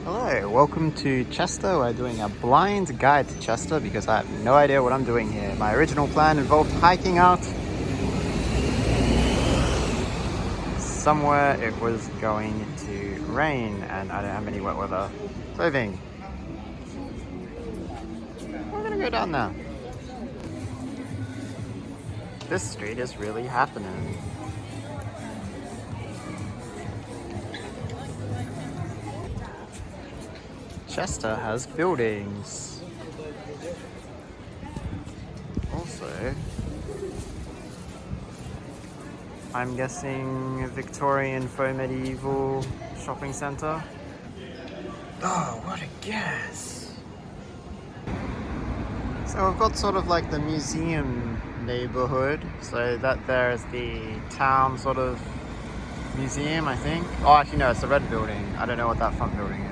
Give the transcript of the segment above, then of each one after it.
Hello, welcome to Chester. We're doing a blind guide to Chester because I have no idea what I'm doing here. My original plan involved hiking out somewhere. It was going to rain and I don't have any wet weather clothing. We're gonna go down now. This street is really happening. Chester has buildings. Also, I'm guessing Victorian faux medieval shopping centre. Oh, what a guess! So we've got sort of like the museum neighborhood. So that there is the town sort of museum, I think. Oh, actually no, it's a red building. I don't know what that front building is.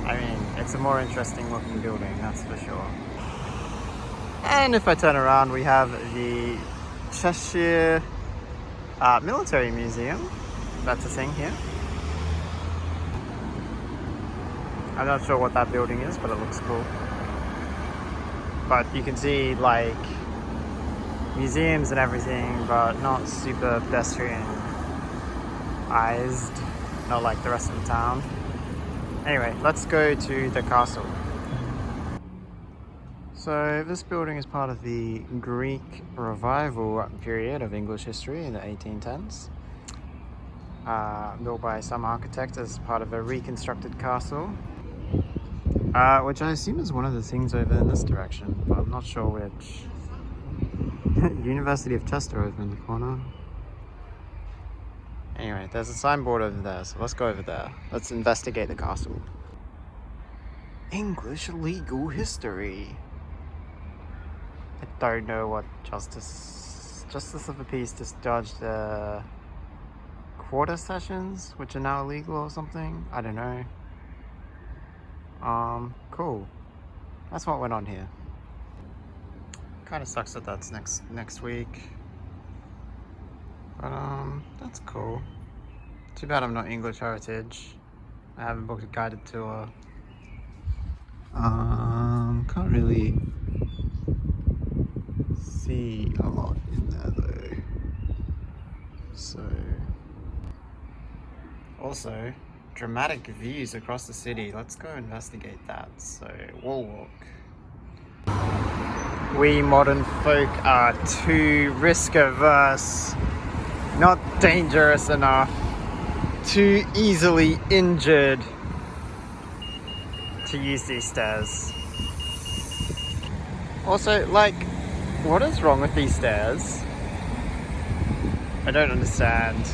I mean, it's a more interesting looking building, that's for sure. And if I turn around, we have the Cheshire Military Museum. That's a thing here. I'm not sure what that building is, but it looks cool. But you can see like museums and everything, but not super pedestrianized, not like the rest of the town. Anyway, let's go to the castle. So this building is part of the Greek Revival period of English history in the 1810s. Built by some architect as part of a reconstructed castle. Which I assume is one of the things over in this direction, but I'm not sure which. University of Chester over in the corner. Anyway, there's a signboard over there, so let's go over there. Let's investigate the castle. English legal history. I don't know what justice of the peace just judged the quarter sessions, which are now illegal or something. I don't know. Cool. That's what went on here. Kind of sucks that that's next week. But that's cool. Too bad I'm not English heritage. I haven't booked a guided tour. Can't really see a lot in there though. So also dramatic views across the city. Let's go investigate that. So we'll walk. We modern folk are too risk averse, not dangerous enough, too easily injured to use these stairs. Also, like, what is wrong with these stairs? I don't understand.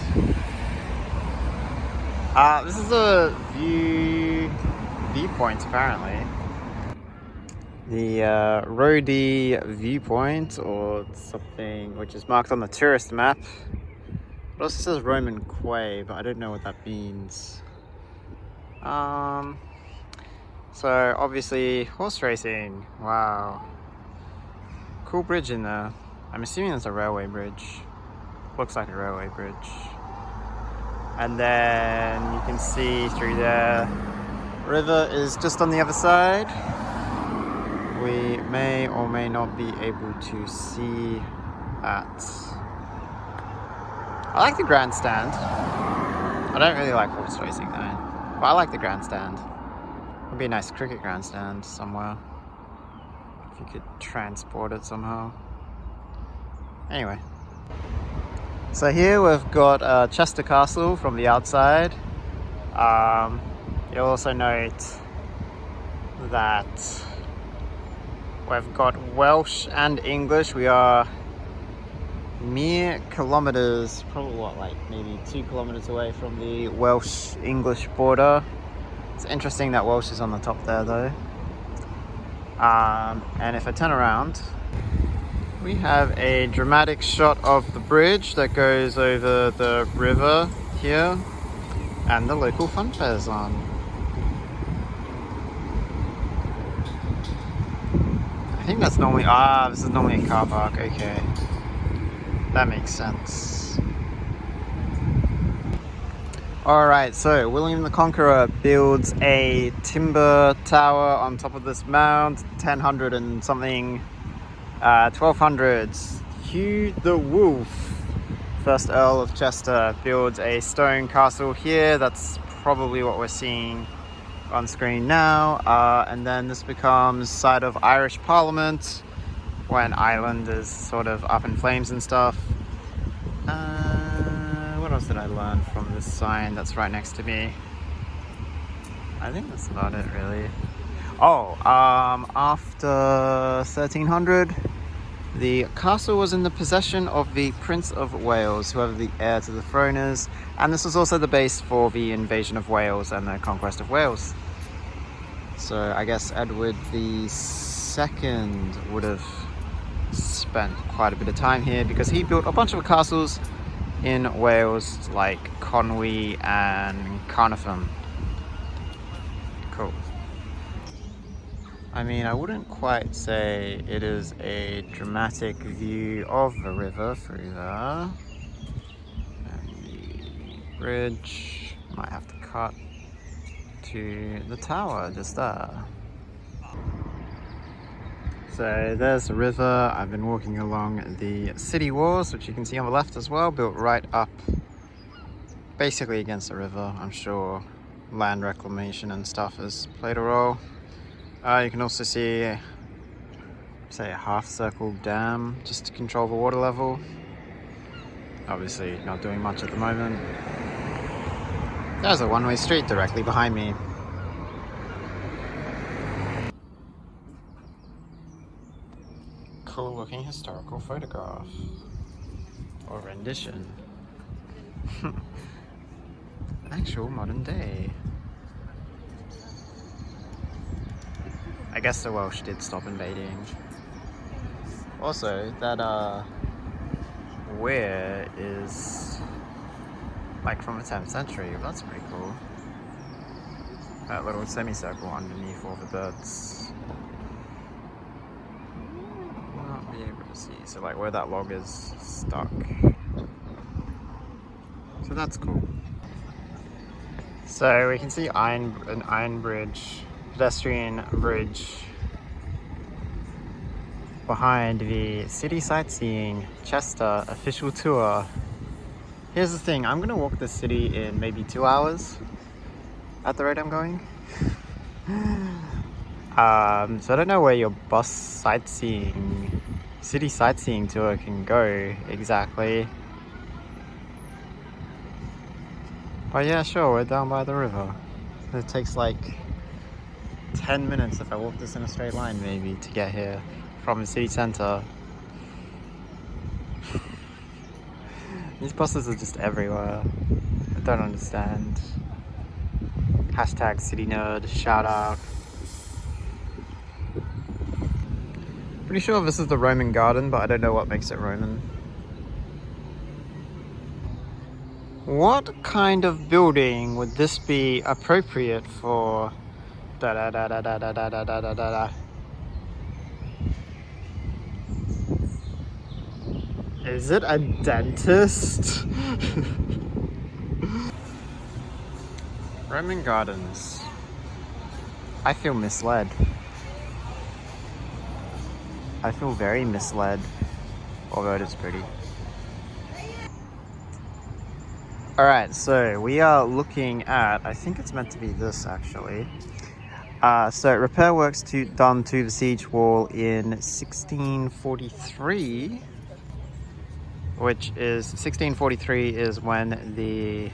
This is a viewpoint apparently. The Rhodey viewpoint or something, which is marked on the tourist map. It also says Roman Quay, but I don't know what that means. So obviously horse racing. Wow. Cool bridge in there. I'm assuming it's a railway bridge. Looks like a railway bridge. And then you can see through there, river is just on the other side. We may or may not be able to see that. I like the grandstand. I don't really like horse racing though, but I like the grandstand. Would be a nice cricket grandstand somewhere. If you could transport it somehow. Anyway. So here we've got Chester Castle from the outside. You'll also note that we've got Welsh and English. We are mere kilometers, probably what, like maybe 2 kilometers away from the Welsh-English border. It's interesting that Welsh is on the top there though. And if I turn around, we have a dramatic shot of the bridge that goes over the river here, and the local fun fair's on. I think that's normally, this is normally a car park, okay. That makes sense. Alright, so William the Conqueror builds a timber tower on top of this mound, 1000 and something, 1200s. Hugh the Wolf, first Earl of Chester, builds a stone castle here. That's probably what we're seeing on screen now. And then this becomes site of Irish Parliament when Ireland is sort of up in flames and stuff. What else did I learn from this sign that's right next to me? I think that's about it, really. Oh, after 1300, the castle was in the possession of the Prince of Wales, whoever the heir to the throne is, and this was also the base for the invasion of Wales and the conquest of Wales. So I guess Edward II would have spent quite a bit of time here because he built a bunch of castles in Wales, like Conwy and Carnarvon. Cool. I mean, I wouldn't quite say it is a dramatic view of the river through there. And the bridge, might have to cut to the tower just there. So there's the river. I've been walking along the city walls, which you can see on the left as well, built right up basically against the river. I'm sure land reclamation and stuff has played a role. You can also see, say, a half-circle dam just to control the water level. Obviously not doing much at the moment. There's a one-way street directly behind me. Cool looking historical photograph or rendition. Actual modern day. I guess the Welsh did stop invading. Also, that weir is like from the 10th century. That's pretty cool. That little semicircle underneath all the birds. Be able to see, so like where that log is stuck, so that's cool. So we can see an iron bridge, pedestrian bridge behind the city sightseeing Chester official tour. Here's the thing, I'm gonna walk this city in maybe 2 hours at the rate I'm going. So I don't know where your city sightseeing tour can go exactly. But yeah, sure, we're down by the river. It takes like 10 minutes if I walk this in a straight line maybe to get here from the city center. These buses are just everywhere. I don't understand. Hashtag city nerd, shout out. Pretty sure this is the Roman garden, but I don't know what makes it Roman. What kind of building would this be appropriate for? Is it a dentist? Roman gardens. I feel misled. I feel very misled, although it is pretty. Alright, so we are looking at, I think it's meant to be this actually. So repair works done to the siege wall in 1643, which is, 1643 is when the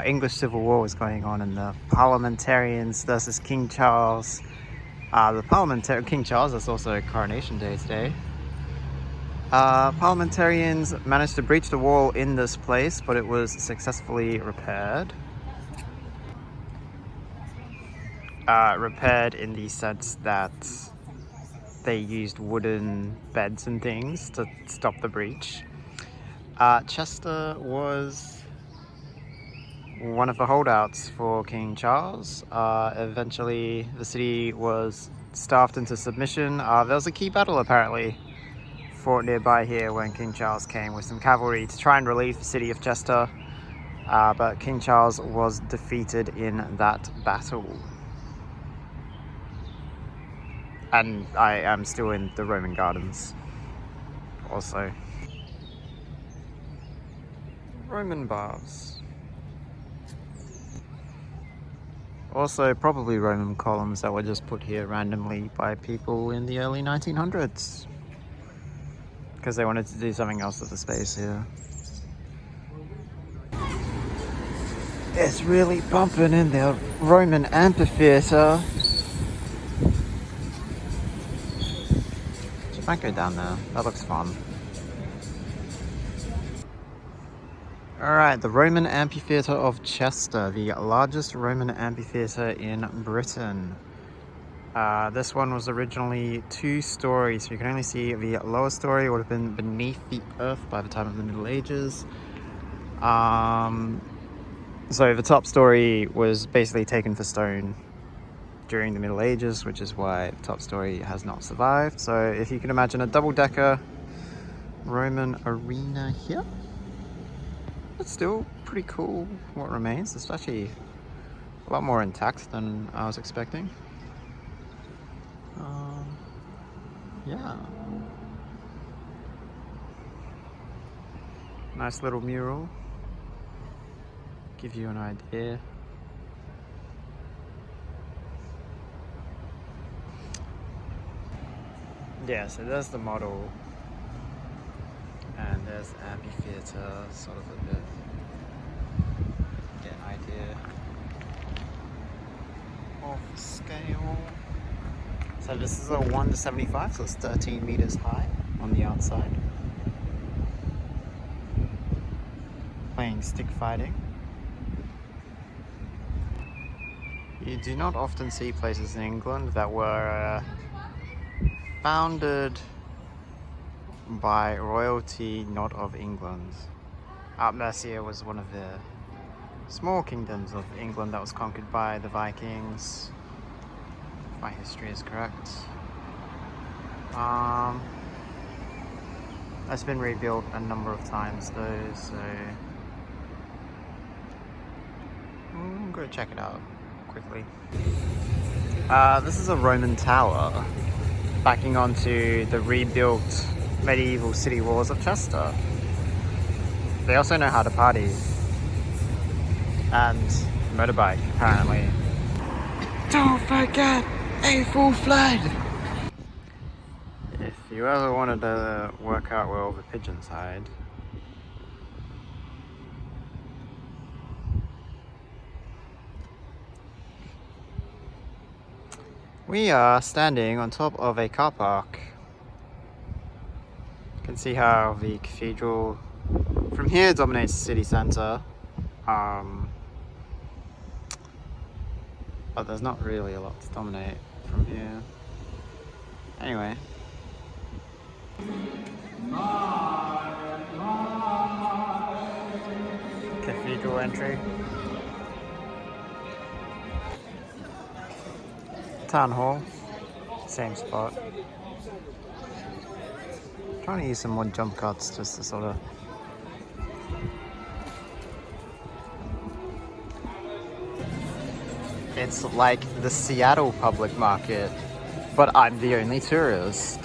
English Civil War was going on and the parliamentarians versus King Charles. King Charles, that's also Coronation Day today. Parliamentarians managed to breach the wall in this place, but it was successfully repaired. Repaired in the sense that they used wooden beds and things to stop the breach. Chester was one of the holdouts for King Charles. Eventually the city was starved into submission. There was a key battle apparently fought nearby here when King Charles came with some cavalry to try and relieve the city of Chester. but King Charles was defeated in that battle. And I am still in the Roman Gardens also. Roman baths. Also probably Roman columns that were just put here randomly by people in the early 1900s. Because they wanted to do something else with the space here. It's really bumping in the Roman amphitheatre. Might go down there. That looks fun. Alright, the Roman Amphitheatre of Chester, the largest Roman amphitheatre in Britain. This one was originally 2 stories, so you can only see the lower story. It would have been beneath the earth by the time of the Middle Ages. So the top story was basically taken for stone during the Middle Ages, which is why the top story has not survived. So if you can imagine a double-decker Roman arena here. It's still pretty cool what remains. It's actually a lot more intact than I was expecting. Yeah. Nice little mural. Give you an idea. Yeah, so there's the model. And there's the amphitheatre, sort of a bit. Get an idea of the scale. So this is a 1:75, so it's 13 meters high on the outside. Playing stick fighting. You do not often see places in England that were founded by royalty not of England. Mercia was one of the small kingdoms of England that was conquered by the Vikings, if my history is correct. It's been rebuilt a number of times though, so I'm gonna check it out quickly. This is a Roman tower backing onto the rebuilt medieval city walls of Chester. They also know how to party and motorbike, apparently. Don't forget a full flag! If you ever wanted to work out where all the pigeons hide, we are standing on top of a car park. You can see how the cathedral from here dominates the city centre. But there's not really a lot to dominate from here. Anyway. Cathedral entry. Town hall. Same spot. Trying to use some more jump cuts just to sort of it's like the Seattle public market, but I'm the only tourist.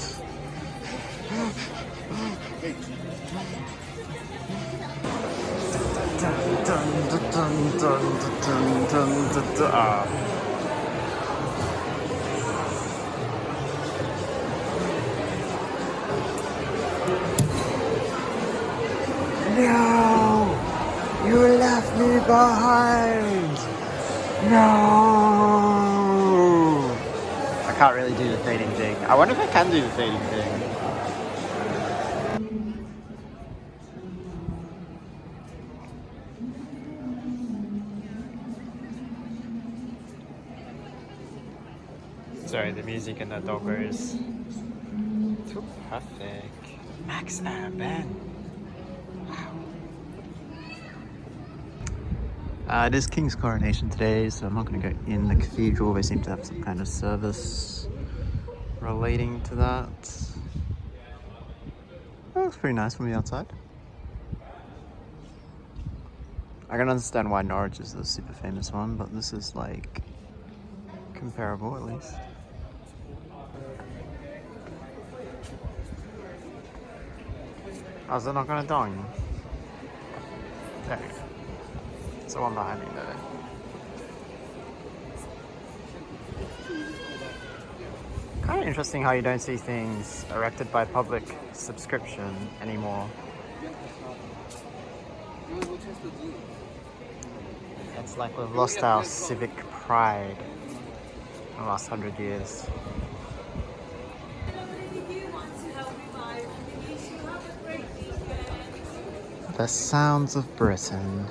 No! You left me behind! No! I can't really do the fading thing. I wonder if I can do the fading thing. Sorry, the music and the doggo is too perfect. Max Urban. It is King's coronation today, so I'm not going to go in the cathedral. They seem to have some kind of service relating to that. That looks pretty nice from the outside. I can understand why Norwich is the super famous one, but this is like comparable at least. Oh, is it not gonna dong? There you go. It's the one behind me though. Kind of interesting how you don't see things erected by public subscription anymore. It's like we've lost our civic pride in the last 100 years. The sounds of Britain.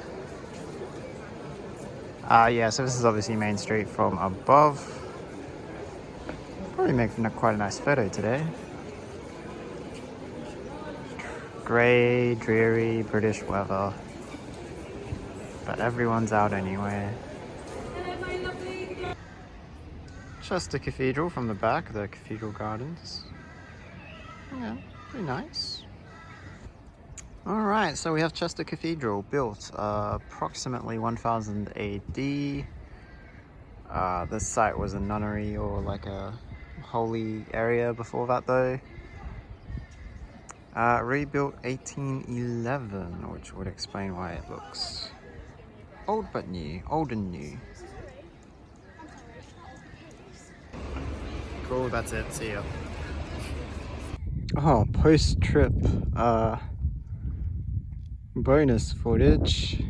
Yeah, so this is obviously Main Street from above. Probably making quite a nice photo today. Grey, dreary British weather. But everyone's out anyway. Chester Cathedral from the back, the Cathedral Gardens. Yeah, pretty nice. Alright, so we have Chester Cathedral, built approximately 1000 AD. This site was a nunnery or like a holy area before that though. Rebuilt 1811, which would explain why it looks old but new, old and new. Cool, that's it, see ya. Oh, post-trip bonus footage.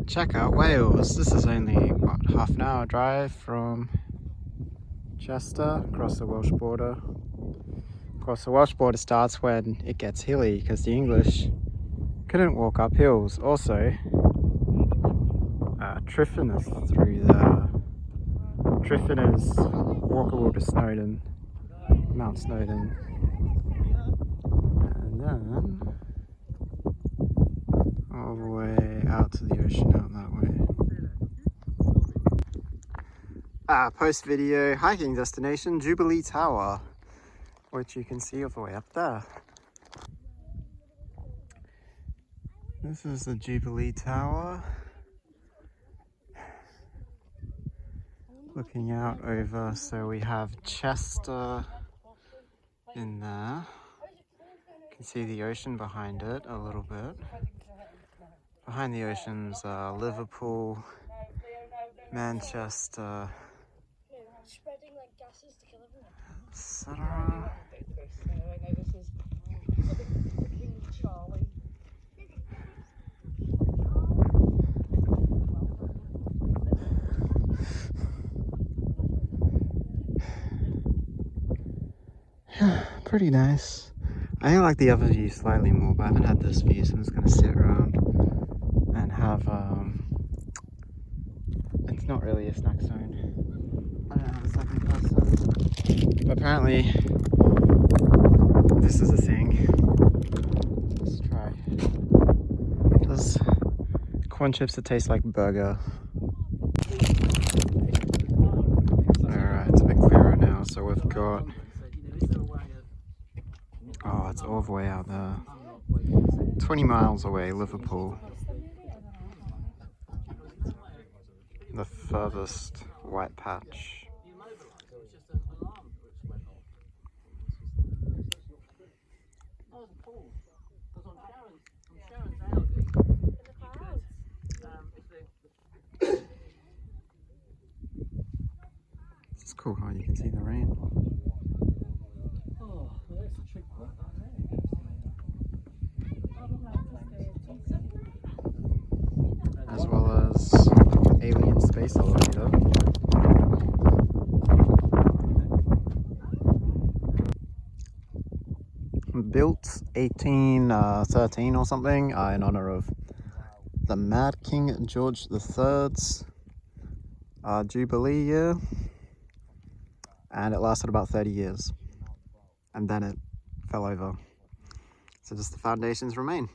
Check out Wales. This is only, what, half an hour drive from Chester across the Welsh border. Of course, the Welsh border starts when it gets hilly because the English couldn't walk up hills. Also, Tryfan is through there. Tryfan is walkable to Snowdon, Mount Snowdon. And then all the way out to the ocean out that way. Post video hiking destination Jubilee Tower, which you can see all the way up there. This is the Jubilee Tower. Looking out over, so we have Chester in there. You can see the ocean behind it a little bit. Behind the ocean's Liverpool, Manchester, etc. Pretty nice. I think I like the other view slightly more, but I haven't had this view, so I'm just going to sit around and have, it's not really a snack zone. I don't have a second person, but apparently this is a thing. Let's try. Does corn chips that taste like burger. Alright, it's a bit clearer now, so we've got, oh, it's all the way out there. 20 miles away, Liverpool. The furthest white patch. It's cool how you can see the rain. As well as alien space elevator. Built 1813 or something in honor of the Mad King George III's Jubilee year, and it lasted about 30 years, and then it fell over. So just the foundations remain.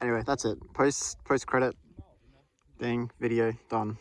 Anyway, that's it. Post credit thing, video done.